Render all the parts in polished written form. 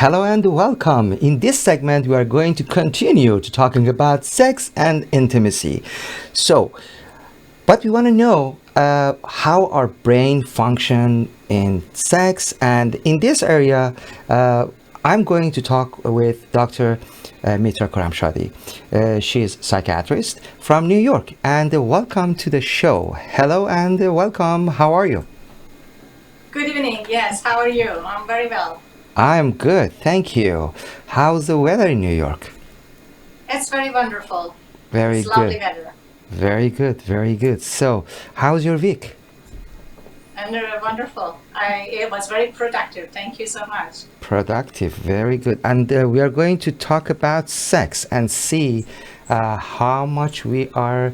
Hello and welcome. In this segment, we are going to continue to talking about sex and intimacy. So, but we want to know how our brain function in sex, and in this area, I'm going to talk with Dr. Mitra Khorramshadi. She is psychiatrist from New York, and welcome to the show. Hello and welcome. How are you? Good evening. Yes, how are you? I'm very well. I'm good, thank you. How's the weather in New York? It's very wonderful. Very It's lovely good, weather very good, very good. So, how's your week? and wonderful. It was very productive. Thank you so much. Productive, very good. And we are going to talk about sex and see how much we are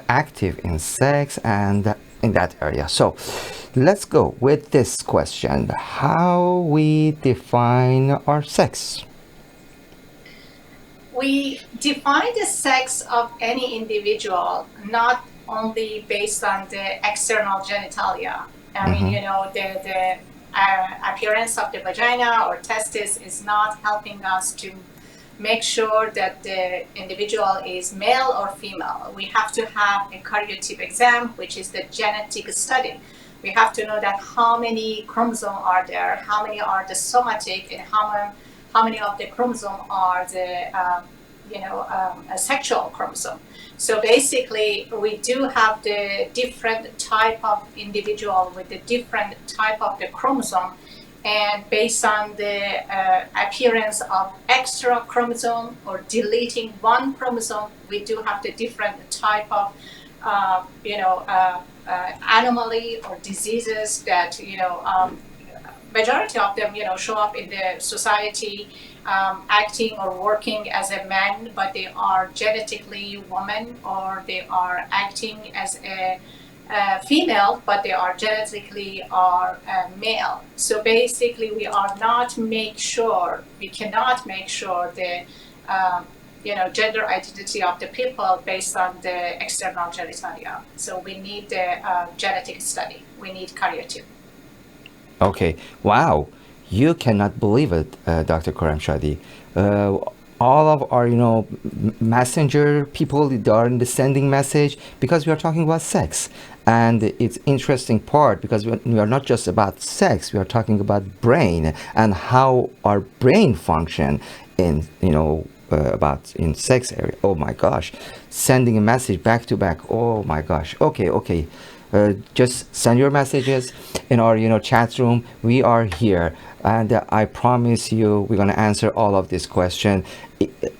active in sex and in that area. So, let's go with this question. How we define our sex? We define the sex of any individual not only based on the external genitalia. I mean, Mm-hmm. the appearance of the vagina or testis is not helping us to make sure that the individual is male or female. We have to have a karyotype exam, which is the genetic study. We have to know that how many chromosomes are there, how many are the somatic, and how many of the chromosome are the a sexual chromosome. So basically, we do have the different type of individual with the different type of the chromosome, and based on the appearance of extra chromosome or deleting one chromosome, we do have the different type of anomaly or diseases that majority of them show up in the society, acting or working as a man, but they are genetically woman, or they are acting as a female, but they are genetically are male. So basically, we cannot make sure the gender identity of the people based on the external genitalia. So we need the genetic study. We need karyotype. Okay. Wow. You cannot believe it, Dr. Khorramshadi. Uh, all of our, messenger people, they are sending message because we are talking about sex. And it's interesting part because we are not just about sex, we are talking about brain and how our brain function in, about in sex area. Oh my gosh. Sending a message back to back. Oh my gosh. Okay, okay. Just send your messages in our chat room. We are here, and I promise you we're going to answer all of this question.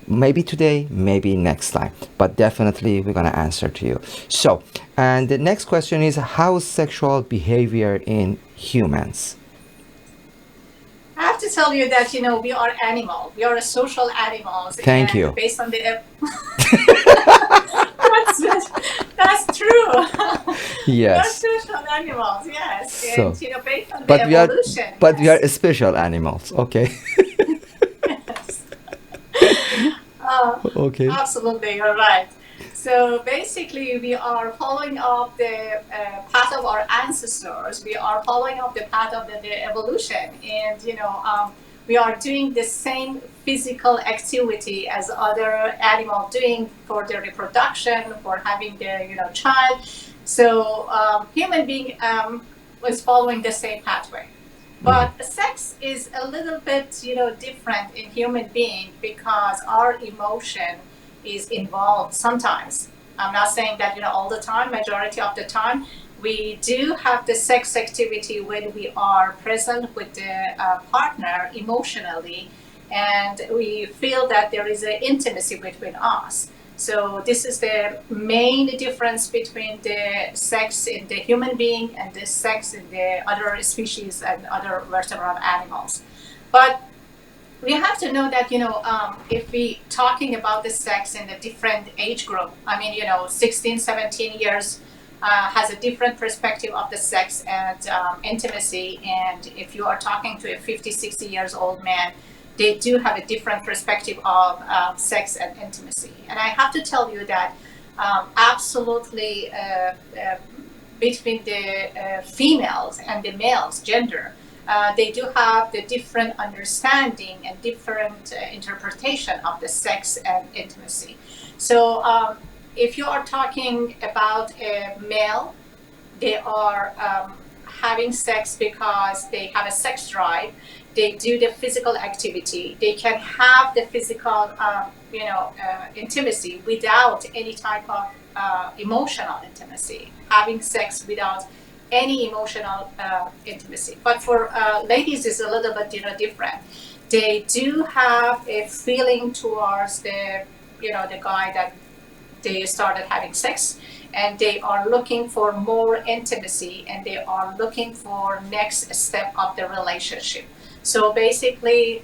Maybe today, maybe next time, but definitely we're going to answer to you. So, and the next question is, how sexual behavior in humans? I have to tell you that we are animal. We are a social animals, Thank and you. based on the that's, that's true. We are Yes. social animals, yes, So, and based on the but we are evolution, but we yes, are special animals. Okay. yes. Uh, Okay. Absolutely, you're right. So basically, we are following up the path of our ancestors. We are following up the path of the evolution, and we are doing the same physical activity as other animals doing for their reproduction, for having their child. So human being was following the same pathway. Mhm. But sex is a little bit, different in human being because our emotion is involved sometimes. I'm not saying that, all the time, majority of the time. We do have the sex activity when we are present with the partner emotionally, and we feel that there is an intimacy between us. So this is the main difference between the sex in the human being and the sex in the other species and other vertebrate animals. But we have to know that if we talking about the sex in a different age group, I mean 16, 17 years has a different perspective of the sex and intimacy, and if you are talking to a 50, 60 years old man, they do have a different perspective of sex and intimacy. And I have to tell you that absolutely between the females and the males gender, they do have the different understanding and different interpretation of the sex and intimacy. So if you are talking about a male, they are having sex because they have a sex drive. They do the physical activity. They can have the physical, intimacy without any type of emotional intimacy. Having sex without any emotional intimacy. But for ladies, it's a little bit, different. They do have a feeling towards the guy that they started having sex, and they are looking for more intimacy, and they are looking for next step of the relationship. So basically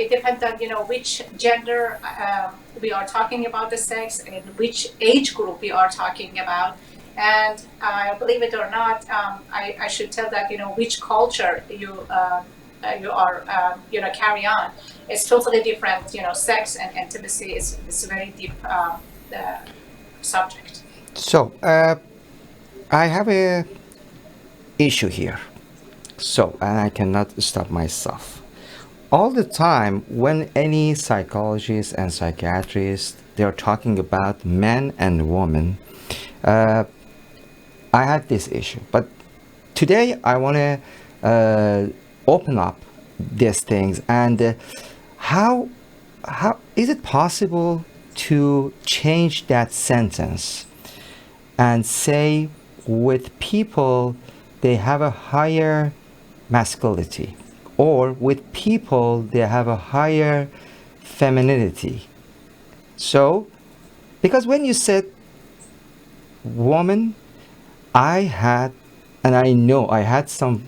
it depends on which gender we are talking about the sex, and which age group we are talking about. And believe it or not, I should tell that which culture you are carry on. It's totally different. Sex and intimacy is a very deep subject. So, I have a issue here. So, and I cannot stop myself. All the time, when any psychologist and psychiatrist they're talking about men and women, uh, I had this issue. But today, I want to open up these things and how how is it possible to change that sentence and say with people they have a higher masculinity, or with people they have a higher femininity. So, because when you said woman, I had, and I know I had some,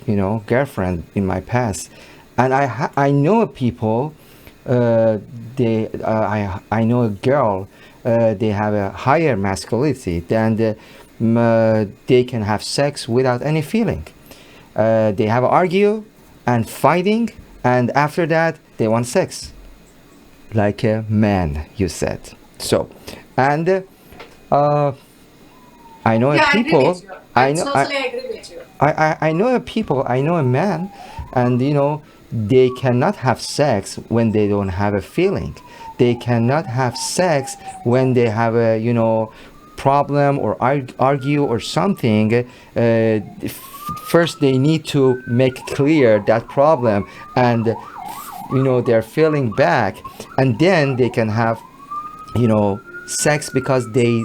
girlfriend in my past, and I know people. Uh, I know a girl. They have a higher masculinity than they can have sex without any feeling. They have argue and fighting, and after that they want sex like a man. You said so, and uh, I know a Yeah, I agree people. with you. I I know. totally agree with you. I know a people. I know a man, and they cannot have sex when they don't have a feeling. They cannot have sex when they have a problem or argue or something. First, they need to make clear that problem, and they're feeling back, and then they can have sex, because they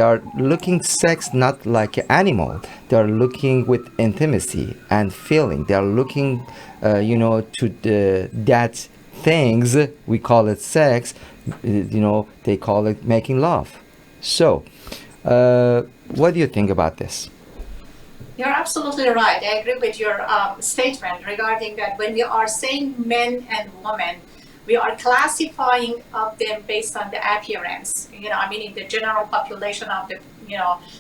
are looking sex not like an animal. They are looking with intimacy and feeling. They are looking to that things we call it sex. They call it making love. So what do you think about this? You're absolutely right. I agree with your statement regarding that when we are saying men and women, we are classifying of them based on the appearance. I mean, in the general population of the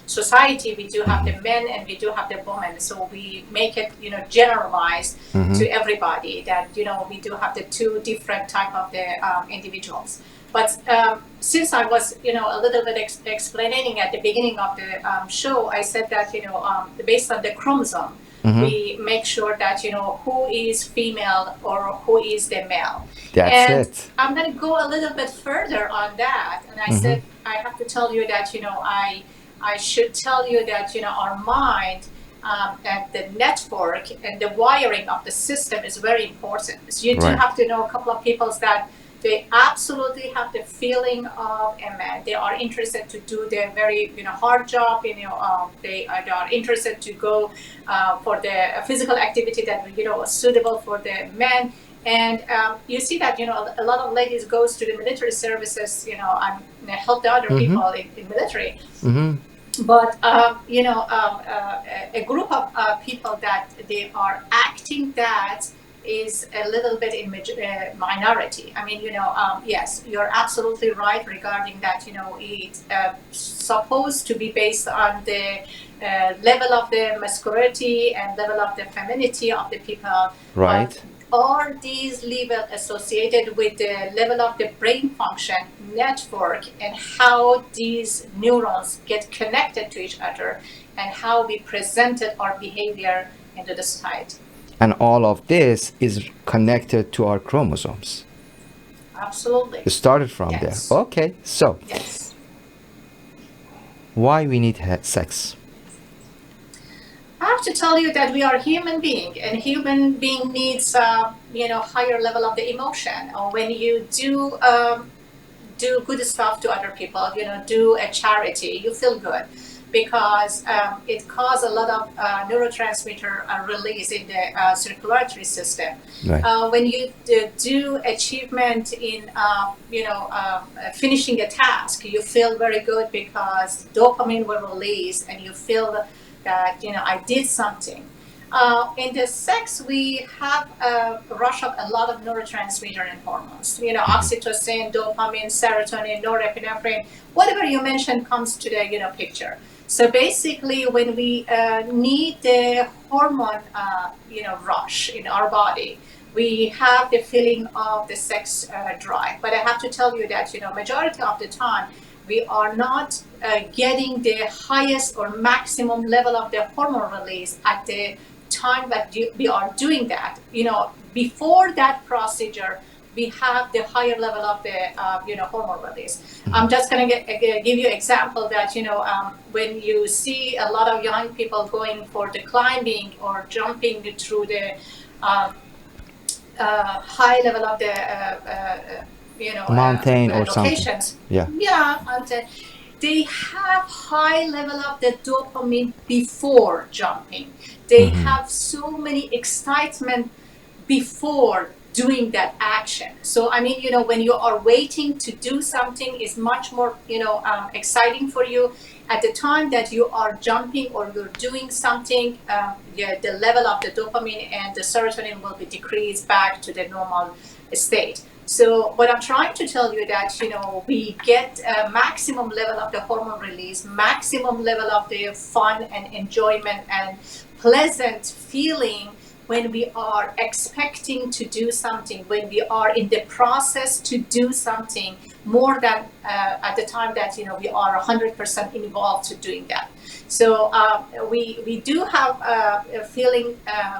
society, we do have Mm-hmm. the men and we do have the women. So we make it generalized Mm-hmm. to everybody that we do have the two different type of the individuals. But since I was, a little bit explaining at the beginning of the show, I said that, based on the chromosome, Mm-hmm. we make sure that, who is female or who is the male. That's And it. I'm going to go a little bit further on that. And I Mm-hmm. said, I have to tell you that, I should tell you that, our mind and the network and the wiring of the system is very important. So you do Right. have to know a couple of people that they absolutely have the feeling of a man. They are interested to do their very hard job. They are interested to go for the physical activity that is suitable for the men. And you see that a lot of ladies goes to the military services, and help the other Mm-hmm. people in military. Mm-hmm. But a group of people that they are acting that is a little bit in minority. I mean, yes, you're absolutely right regarding that. It's supposed to be based on the level of the masculinity and level of the femininity of the people, but Right. are these levels associated with the level of the brain function network and how these neurons get connected to each other and how we presented our behavior into the society? And all of this is connected to our chromosomes. Absolutely. It started from there. Yes. Okay, so Yes. why we need sex? I have to tell you that we are human being, and human being needs, higher level of the emotion. Or when you do good stuff to other people, do a charity, you feel good because it causes a lot of neurotransmitter release in the circulatory system. Right. When you do achievement in, finishing a task, you feel very good because dopamine will release and you feel that, I did something. In the sex, we have rush up a lot of neurotransmitter and hormones. Oxytocin, dopamine, serotonin, norepinephrine, whatever you mentioned comes to the picture. So basically, when we need the hormone, rush in our body, we have the feeling of the sex drive. But I have to tell you that majority of the time we are not getting the highest or maximum level of the hormone release at the time that we are doing that. Before that procedure, we have the higher level of the hormone release. I'm just going to give you an example that when you see a lot of young people going for the climbing or jumping through the high level of the Mountain or something. locations. Yeah. Yeah, and they have high level of the dopamine before jumping. They have so many excitement before doing that action. So I mean, when you are waiting to do something, is much more exciting for you. At the time that you are jumping or you're doing something, the level of the dopamine and the serotonin will be decreased back to the normal state. So what I'm trying to tell you that we get a maximum level of the hormone release, maximum level of the fun and enjoyment and pleasant feeling when we are expecting to do something, when we are in the process to do something, more than at the time that we are 100% involved to doing that. So we do have a feeling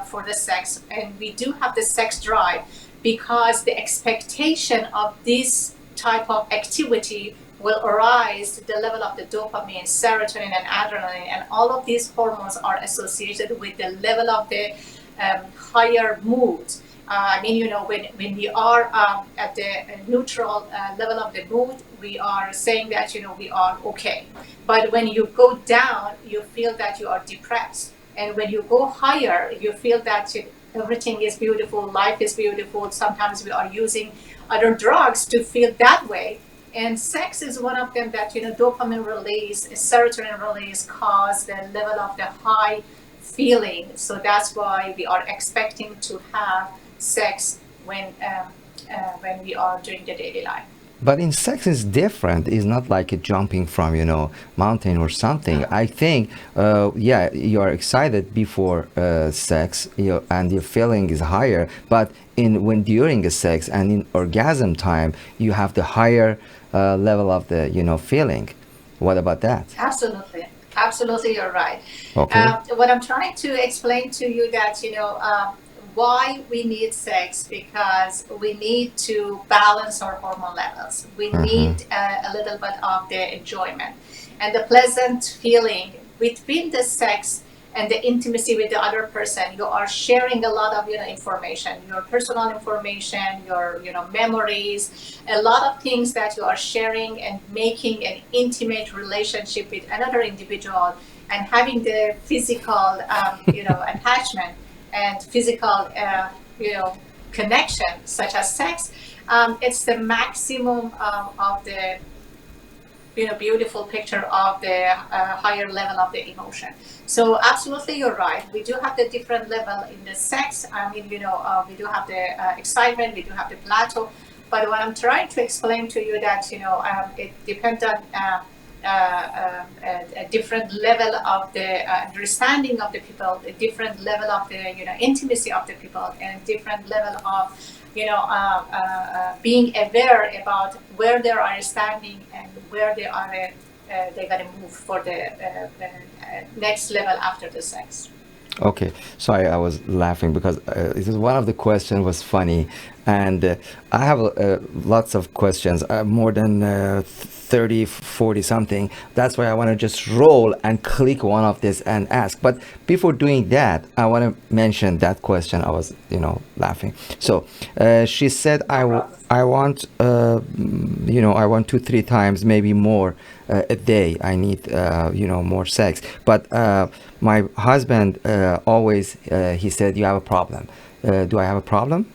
for the sex, and we do have the sex drive because the expectation of this type of activity will arise to the level of the dopamine, serotonin, and adrenaline, and all of these hormones are associated with the level of the higher mood. I mean, when we are at the neutral level of the mood, we are saying that, we are okay. But when you go down, you feel that you are depressed. And when you go higher, you feel that everything is beautiful, life is beautiful. Sometimes we are using other drugs to feel that way. And sex is one of them that, dopamine release, serotonin release cause the level of the high feeling. So that's why we are expecting to have sex when we are doing the daily life. But in sex is different. It's not like a jumping from mountain or something. I think yeah, you are excited before sex, and your feeling is higher. But when during the sex and in orgasm time, you have the higher level of the feeling. What about that? Absolutely. Absolutely, you're right. Okay. What I'm trying to explain to you that why we need sex, because we need to balance our hormone levels. We need a little bit of the enjoyment and the pleasant feeling between the sex and the intimacy with the other person. You are sharing a lot of information, your personal information, your memories, a lot of things that you are sharing and making an intimate relationship with another individual, and having the physical attachment and physical connection such as sex. It's the maximum of the beautiful picture of the higher level of the emotion. So absolutely, you're right. We do have the different level in the sex. I mean, we do have the excitement, we do have the plateau. But what I'm trying to explain to you that it depends on a different level of the understanding of the people, a different level of the intimacy of the people, and different level of being aware about where they are standing and where they are they're going to move for the next level after the sex. Okay, sorry, I was laughing because it was one of the questions was funny, and I have lots of questions, more than 30, 40 something. That's why I want to just roll and click one of this and ask. But before doing that, I want to mention that question. I was, laughing. So she said, No problem. I want, I want two, three times, maybe more a day. I need, more sex. But my husband always, he said, you have a problem. Do I have a problem?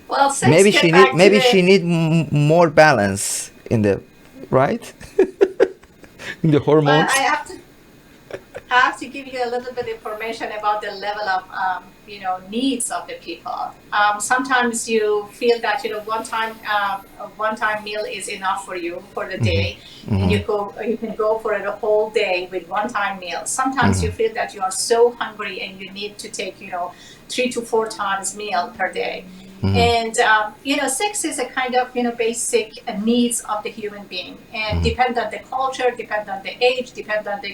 Well, sex get back to Maybe the. she need more balance in the, right? In the Well, hormones. I have to give you a little bit information about the level of needs of the people. Sometimes you feel that a one time meal is enough for you for the Hmm. day, and Hmm. you can go for the whole day with one time meal. Sometimes Hmm. you feel that you are so hungry and you need to take 3 to 4 times meal per day. Hmm. And sex is a kind of basic needs of the human being, and Hmm. depend on the culture, depend on the age, depend on the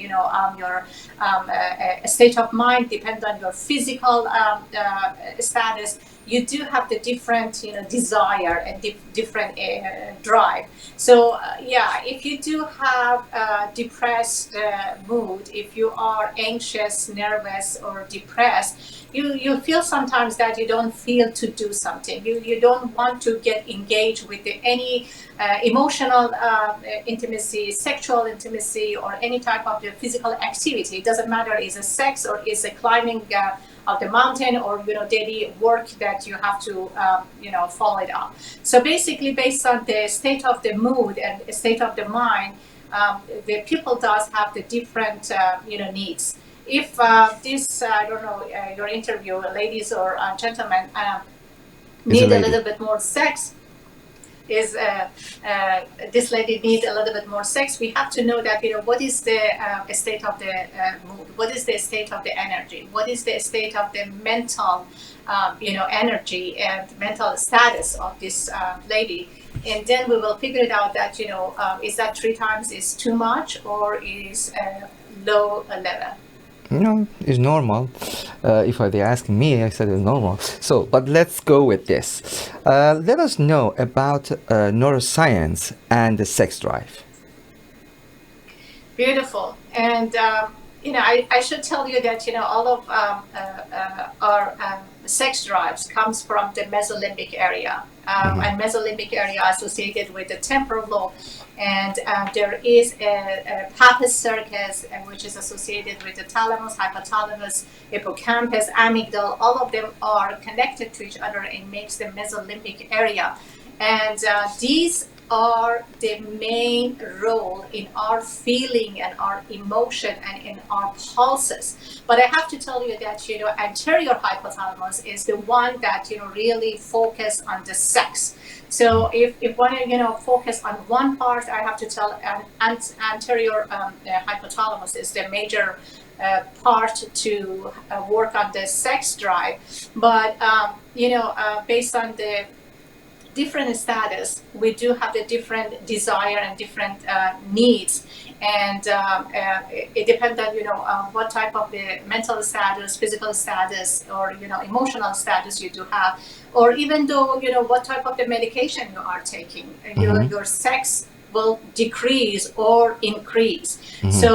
your state of mind, depend on your physical status. You do have the different desire and different drive. So yeah, if you do have a depressed mood, if you are anxious, nervous, or depressed, you feel sometimes that you don't feel to do something. You don't want to get engaged with any emotional intimacy, sexual intimacy, or any type of the physical activity. It doesn't matter is it sex or is it climbing of the mountain, or daily work that you have to follow it up. So basically, based on the state of the mood and state of the mind, the people does have the different needs. If this I don't know your interview, ladies or gentlemen, Is a need a lady. little bit more sex, is this lady need a little bit more sex, we have to know that what is the state of the mood, what is the state of the energy, what is the state of the mental energy and mental status of this lady. And then we will figure it out that is that 3 times is too much or is low level. It's normal. If they ask me, I said it's normal. So, but let's go with this. Let us know about neuroscience and the sex drive. Beautiful. And, I should tell you that, all of our sex drives comes from the mesolimbic area. Hmm. And mesolimbic area associated with the temporal lobe. And there is a pappus circus, which is associated with the thalamus, hypothalamus, hippocampus, amygdala. All of them are connected to each other and makes the mesolimbic area. And these are the main role in our feeling and our emotion and in our pulses. But I have to tell you that anterior hypothalamus is the one that really focus on the sex. So if one focus on one part, I have to tell anterior hypothalamus is the major part to work on the sex drive. But based on the different status, we do have the different desire and different needs, and it depends on what type of the mental status, physical status, or emotional status you do have, or even though what type of the medication you are taking, Hmm. your sex will decrease or increase. Hmm. So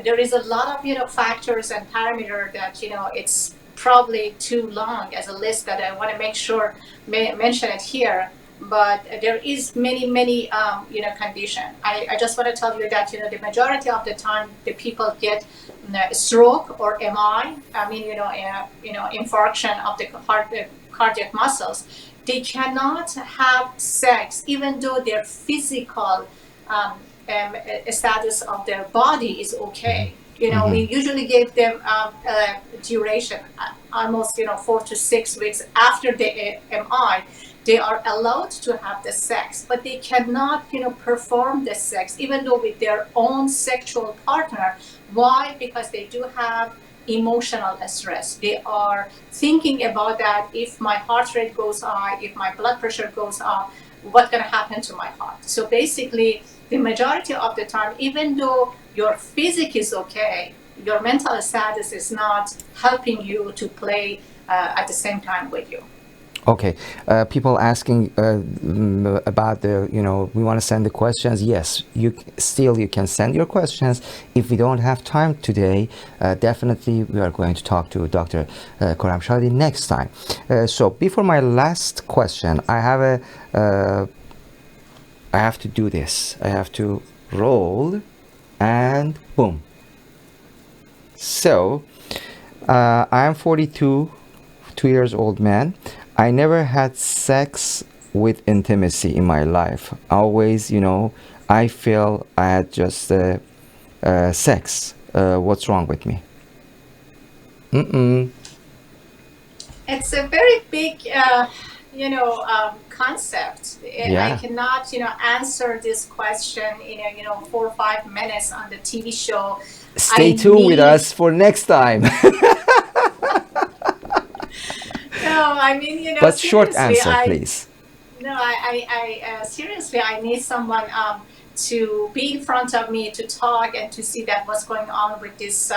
there is a lot of factors and parameter that it's probably too long as a list that I want to make sure mention it here. But there is many condition. I just want to tell you that the majority of the time the people get stroke or MI. I mean infarction of the cardiac muscles. They cannot have sex even though their physical um, status of their body is okay. We Hmm. usually give them duration, almost 4 to 6 weeks after the MI. They are allowed to have the sex, but they cannot, perform the sex, even though with their own sexual partner. Why? Because they do have emotional stress. They are thinking about that. If my heart rate goes high, if my blood pressure goes up, what's going to happen to my heart? So basically, the majority of the time, even though your physique is okay, your mental status is not helping you to play at the same time with you. Okay, people asking about the, we want to send the questions. Yes, you can send your questions. If we don't have time today, definitely we are going to talk to Dr. Khorramshadi next time. So before my last question, I have to do this. I have to roll, and boom. So I am 42, 2 years old man. I never had sex with intimacy in my life. Always, I feel I had just sex. What's wrong with me? It's a very big, concept. I Yeah. cannot, answer this question in 4 or 5 minutes on the TV show. Stay I tuned with need. us for next time. No, I mean, But short seriously, answer, please. no, seriously, I need someone to be in front of me to talk and to see that what's going on with this,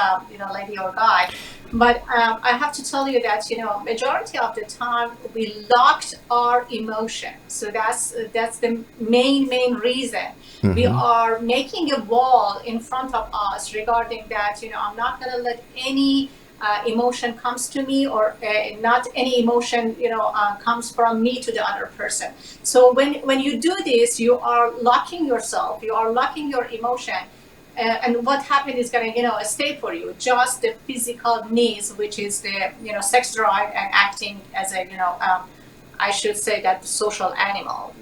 lady or guy. But I have to tell you that, majority of the time we locked our emotion. So that's the main reason. We are making a wall in front of us regarding that, I'm not going to let any emotion comes to me, or not any emotion comes from me to the other person. So when you do this, you are locking yourself, you are locking your emotion, and what happened is going to stay for you just the physical needs, which is the sex drive and acting as a I should say that the social animal.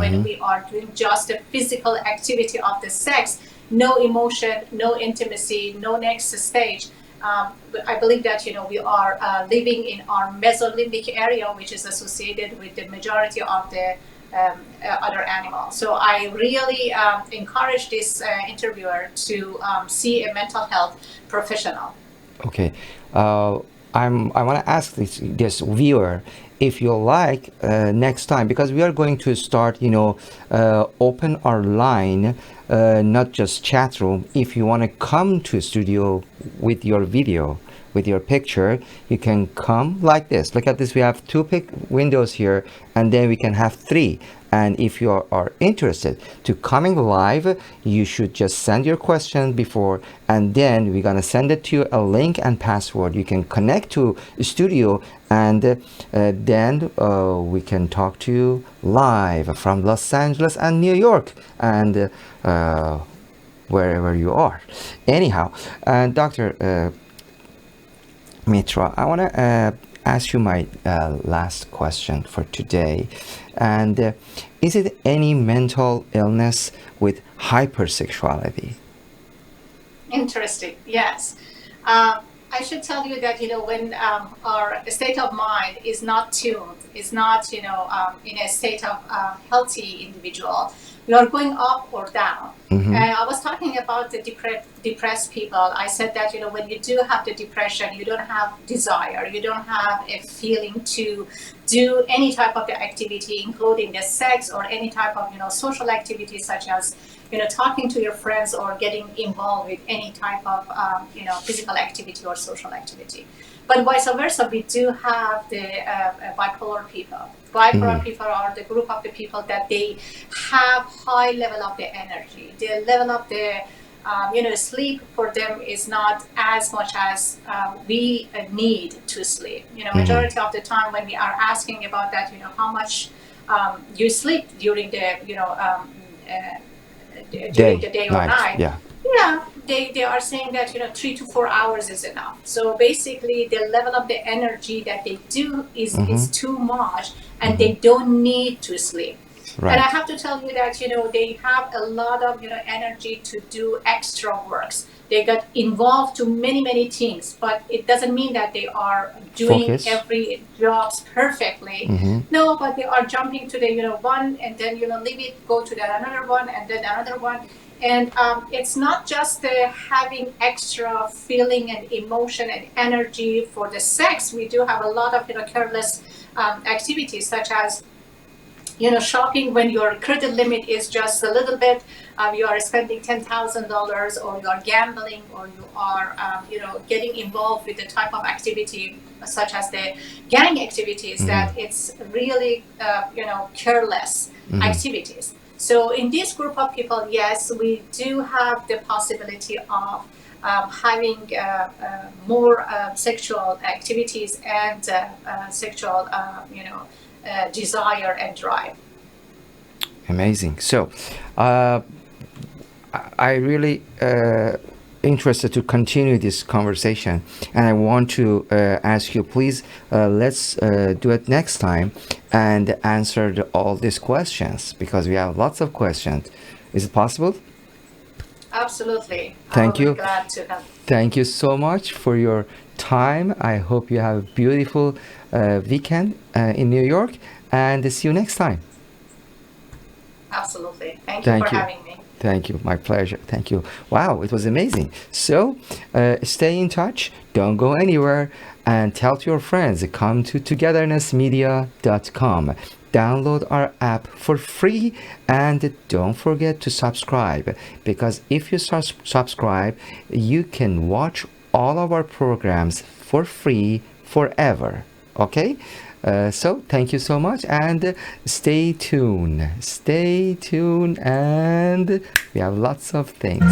When we are doing just the physical activity of the sex, no emotion, no intimacy, no next stage. I believe that we are living in our mesolimbic area, which is associated with the majority of the other animals. So I really encourage this interviewer to see a mental health professional. Okay. I want to ask this viewer if you like next time, because we are going to start, open our line, not just chat room. If you want to come to studio with your video, with your picture, you can come like this. Look at this. We have two windows here, and then we can have three. And if you are interested to coming live, you should just send your question before, and then we're gonna send it to you a link and password. You can connect to studio, and then we can talk to you live from Los Angeles and New York, and wherever you are. Anyhow, Dr. Mitra, I want to ask you my last question for today. And is it any mental illness with hypersexuality? Interesting. Yes. I should tell you that when our state of mind is not tuned, is not in a state of healthy individual, we are going up or down. I was talking about the depressed people. I said that when you do have the depression, you don't have desire, you don't have a feeling to do any type of the activity, including the sex or any type of social activity, such as talking to your friends or getting involved with any type of physical activity or social activity. But vice versa, we do have the bipolar people. Bipolar people are the group of the people that they have high level of the energy. The level of the sleep for them is not as much as we need to sleep. Majority of the time when we are asking about that, how much you sleep during the during the day or night. Yeah, they are saying that 3 to 4 hours is enough. So basically the level of the energy that they do is too much, and they don't need to sleep. Right. And I have to tell you that they have a lot of energy to do extra works. They got involved to many things, but it doesn't mean that they are doing every job perfectly. No, but they are jumping to the one, and then leave it, go to that another one, and then another one. And it's not just having extra feeling and emotion and energy for the sex. We do have a lot of careless activities, such as shopping when your credit limit is just a little bit, you are spending $10,000, or you are gambling, or you are, getting involved with the type of activity such as the gang activities, that it's really, careless activities. So in this group of people, yes, we do have the possibility of having more sexual activities and sexual, desire and drive. Amazing. So, I really interested to continue this conversation, and I want to ask you, please, let's do it next time and answer all these questions, because we have lots of questions. Is it possible? Absolutely. Thank I will you. be glad to help. Thank you so much for your time. I hope you have a beautiful weekend in New York, and see you next time. Absolutely. Thank you Thank for you. having me. Thank you. My pleasure. Thank you. Wow, it was amazing. So, stay in touch. Don't go anywhere. And tell to your friends. Come to togethernessmedia.com. Download our app for free. And don't forget to subscribe. Because if you subscribe, you can watch all of our programs for free forever. Okay? So thank you so much, and stay tuned, and we have lots of things.